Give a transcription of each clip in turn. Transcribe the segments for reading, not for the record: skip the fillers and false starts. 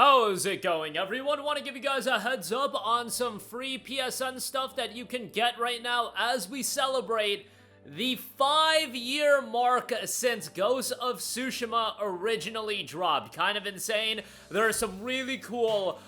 How's it going, everyone? Want to give you guys a heads up on some free PSN stuff that you can get right now as we celebrate the 5-year mark since Ghost of Tsushima originally dropped. Kind of insane. There are some really cool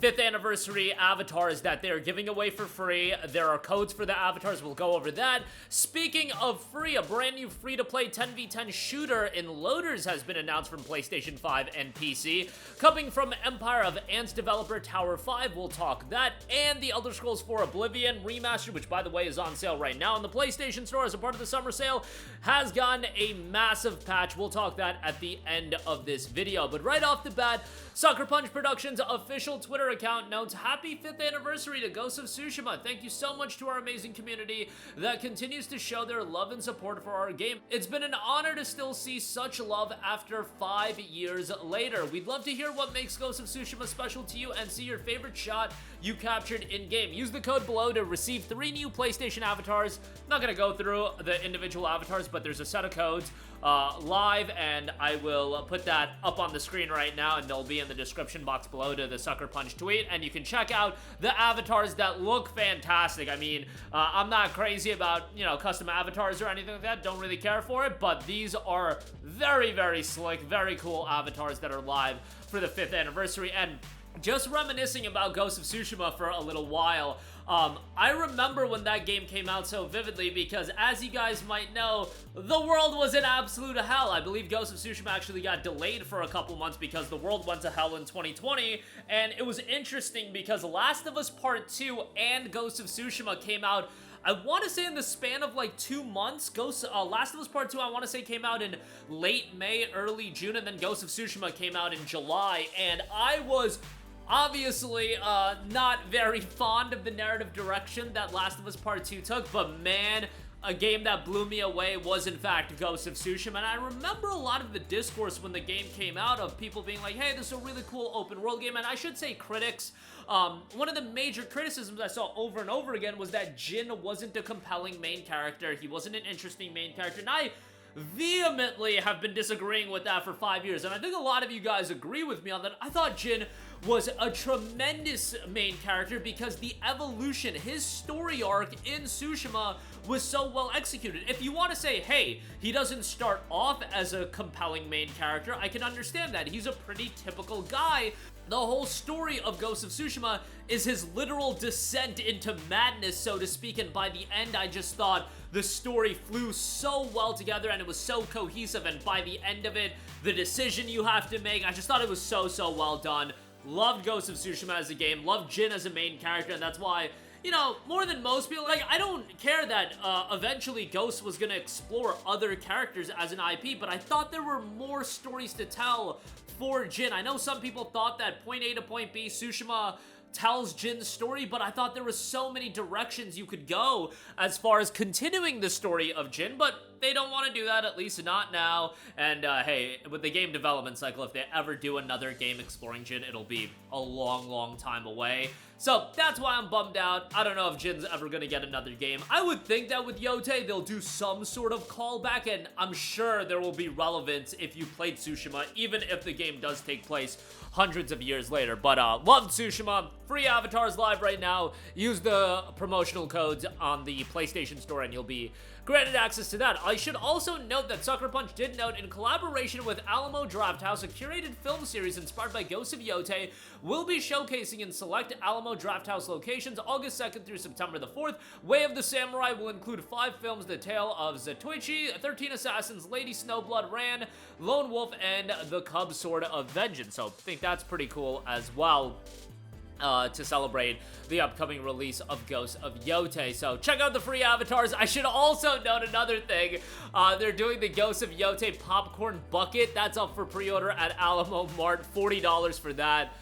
5th anniversary avatars that they're giving away for free. There are codes for the avatars. We'll go over that. Speaking of free, a brand new free-to-play 10v10 shooter in loaders has been announced from PlayStation 5 and PC. Coming from Empire of Ants developer Tower 5, we'll talk that. And the Elder Scrolls 4 Oblivion remastered, which by the way is on sale right now in the PlayStation Store as a part of the summer sale, has gotten a massive patch. We'll talk that at the end of this video. But right off the bat, Sucker Punch Productions' official Twitter account notes, happy 5th anniversary to Ghost of Tsushima. Thank you so much to our amazing community that continues to show their love and support for our game. It's been an honor to still see such love after 5 years later. We'd love to hear what makes Ghost of Tsushima special to you and see your favorite shot you captured in-game. Use the code below to receive 3 new PlayStation avatars. I'm not gonna go through the individual avatars, but there's a set of codes live, and I will put that up on the screen right now, and they'll be in the description box below to the Sucker Punch tweet, and you can check out the avatars that look fantastic. I mean, I'm not crazy about, you know, custom avatars or anything like that, don't really care for it, but these are very, very slick, very cool avatars that are live for the 5th anniversary. And just reminiscing about Ghost of Tsushima for a little while, I remember when that game came out so vividly because, as you guys might know, the world was in absolute hell. I believe Ghost of Tsushima actually got delayed for a couple months because the world went to hell in 2020, and it was interesting because Last of Us Part 2 and Ghost of Tsushima came out, I want to say, in the span of like 2 months. Last of Us Part 2, I want to say, came out in late May, early June, and then Ghost of Tsushima came out in July, and I was obviously not very fond of the narrative direction that Last of Us Part 2 took, but man, a game that blew me away was in fact Ghost of Tsushima. And I remember a lot of the discourse when the game came out of people being like, hey, this is a really cool open world game. And I should say critics, one of the major criticisms I saw over and over again was that Jin wasn't a compelling main character. He wasn't an interesting main character. And I vehemently have been disagreeing with that for 5 years, and I think a lot of you guys agree with me on that. I thought Jin was a tremendous main character because the evolution, his story arc in Tsushima was so well executed. If you want to say, hey, he doesn't start off as a compelling main character, I can understand that. He's a pretty typical guy. The whole story of Ghost of Tsushima is his literal descent into madness, so to speak, and by the end, I just thought the story flew so well together and it was so cohesive, and by the end of it, the decision you have to make, I just thought it was so well done. Loved Ghost of Tsushima as a game, loved Jin as a main character, and that's why, you know, more than most people, like, I don't care that eventually Ghost was gonna explore other characters as an IP, but I thought there were more stories to tell for Jin. I know some people thought that point A to point B, Tsushima tells Jin's story, but I thought there was so many directions you could go as far as continuing the story of Jin, but they don't want to do that, at least not now. And hey, with the game development cycle, if they ever do another game exploring Jin, it'll be a long time away. So that's why I'm bummed out. I don't know if Jin's ever gonna get another game. I would think that with Yotei, they'll do some sort of callback, and I'm sure there will be relevance if you played Tsushima, even if the game does take place hundreds of years later. But love Tsushima. Free avatars live right now. Use the promotional codes on the PlayStation Store and you'll be granted access to that. I should also note that Sucker Punch did note, in collaboration with Alamo Drafthouse, a curated film series inspired by Ghost of Yotei will be showcasing in select Alamo Drafthouse locations August 2nd through September the 4th. Way of the Samurai will include 5 films: The Tale of Zatoichi, 13 Assassins, Lady Snowblood Ran, Lone Wolf, and The Cub Sword of Vengeance. So I think that's pretty cool as well, to celebrate the upcoming release of Ghost of Yotei. So check out the free avatars. I should also note another thing. They're doing the Ghost of Yotei popcorn bucket. That's up for pre-order at Alamo Mart. $40 for that.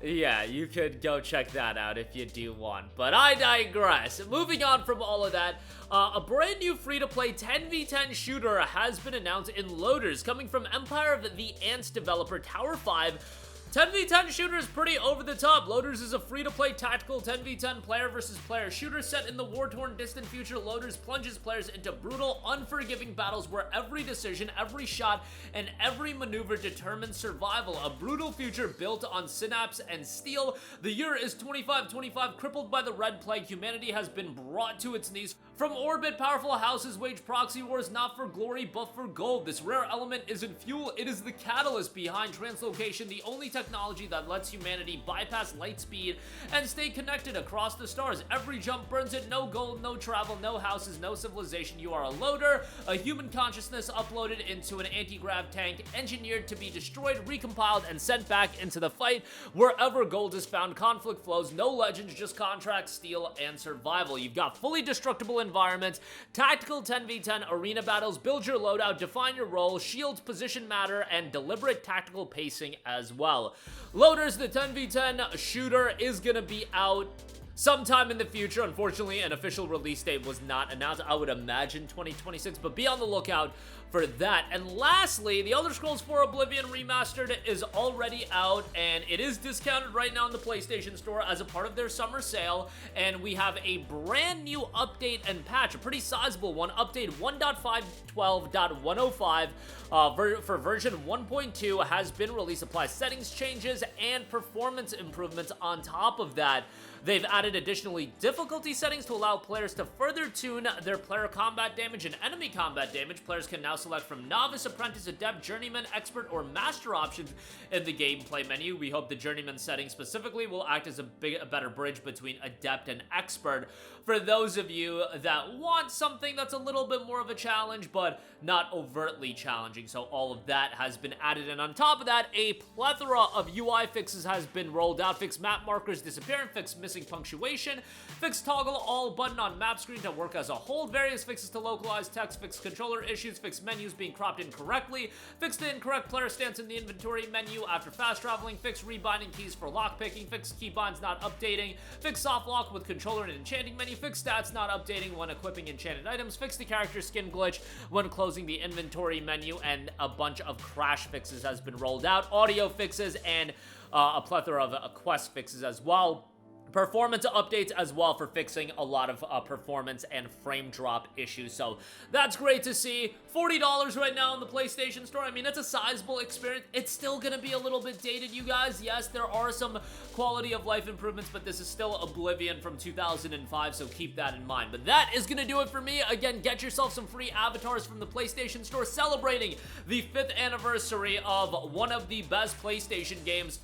Yeah, you could go check that out if you do want. But I digress. Moving on from all of that, a brand new free-to-play 10v10 shooter has been announced in loaders, coming from Empire of the Ants developer Tower 5. 10v10 shooter is pretty over the top. Loaders is a free-to-play tactical 10v10 player versus player shooter set in the war-torn distant future. Loaders plunges players into brutal, unforgiving battles where every decision, every shot, and every maneuver determines survival. A brutal future built on synapse and steel. The year is 2525, crippled by the Red Plague. Humanity has been brought to its knees. From orbit, powerful houses wage proxy wars, not for glory, but for gold. This rare element isn't fuel, it is the catalyst behind translocation, the only technology that lets humanity bypass light speed and stay connected across the stars. Every jump burns it, no gold, no travel, no houses, no civilization. You are a loader, a human consciousness uploaded into an anti-grav tank, engineered to be destroyed, recompiled, and sent back into the fight. Wherever gold is found, conflict flows, no legends, just contracts, steel, and survival. You've got fully destructible environments, tactical 10v10 arena battles, build your loadout, define your role, shields, position matter, and deliberate tactical pacing as well. Loaders, the 10v10 shooter, is gonna be out sometime in the future. Unfortunately, an official release date was not announced. I would imagine 2026, but be on the lookout for that. And lastly, The Elder Scrolls 4 Oblivion Remastered is already out, and it is discounted right now in the PlayStation Store as a part of their summer sale, and we have a brand new update and patch, a pretty sizable one. Update 1.512.105 for version 1.2 has been released, applies settings changes and performance improvements on top of that. They've added additionally difficulty settings to allow players to further tune their player combat damage and enemy combat damage. Players can now select from Novice, Apprentice, Adept, Journeyman, Expert, or Master options in the gameplay menu. We hope the Journeyman setting specifically will act as a better bridge between Adept and Expert for those of you that want something that's a little bit more of a challenge, but not overtly challenging. So all of that has been added, and on top of that, a plethora of UI fixes has been rolled out. Fix map markers disappearing, fix missing punctuation, fix toggle all button on map screen to work as a whole, various fixes to localize text, fix controller issues, fix menus being cropped incorrectly, fix the incorrect player stance in the inventory menu after fast traveling, fix rebinding keys for lockpicking, fix keybinds not updating, fix soft lock with controller and enchanting menu, fix stats not updating when equipping enchanted items, fix the character skin glitch when closing the inventory menu, and a bunch of crash fixes has been rolled out, audio fixes, and a plethora of quest fixes as well. Performance updates as well for fixing a lot of performance and frame drop issues, so that's great to see. $40 right now in the PlayStation Store. I mean, it's a sizable experience. It's still gonna be a little bit dated, you guys. Yes, there are some quality of life improvements, but this is still Oblivion from 2005, so keep that in mind. But that is gonna do it for me. Again, get yourself some free avatars from the PlayStation Store, celebrating the 5th anniversary of one of the best PlayStation games,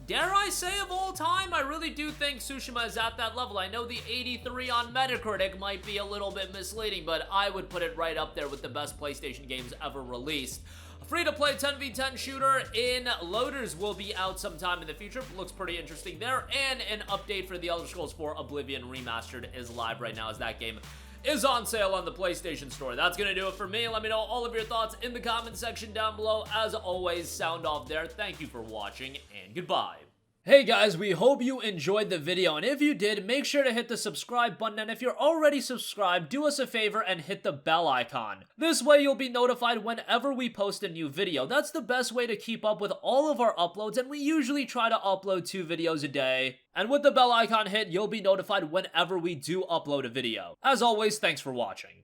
dare I say, of all time. I really do think Tsushima is at that level. I know the 83 on Metacritic might be a little bit misleading, but I would put it right up there with the best PlayStation games ever released. A free-to-play 10v10 shooter in Loaders will be out sometime in the future. Looks pretty interesting there. And an update for The Elder Scrolls 4 Oblivion Remastered is live right now as that game is on sale on the PlayStation Store. That's gonna do it for me. Let me know all of your thoughts in the comment section down below. As always, sound off there. Thank you for watching, and goodbye. Hey guys, we hope you enjoyed the video, and if you did, make sure to hit the subscribe button, and if you're already subscribed, do us a favor and hit the bell icon. This way you'll be notified whenever we post a new video. That's the best way to keep up with all of our uploads, and we usually try to upload 2 videos a day. And with the bell icon hit, you'll be notified whenever we do upload a video. As always, thanks for watching.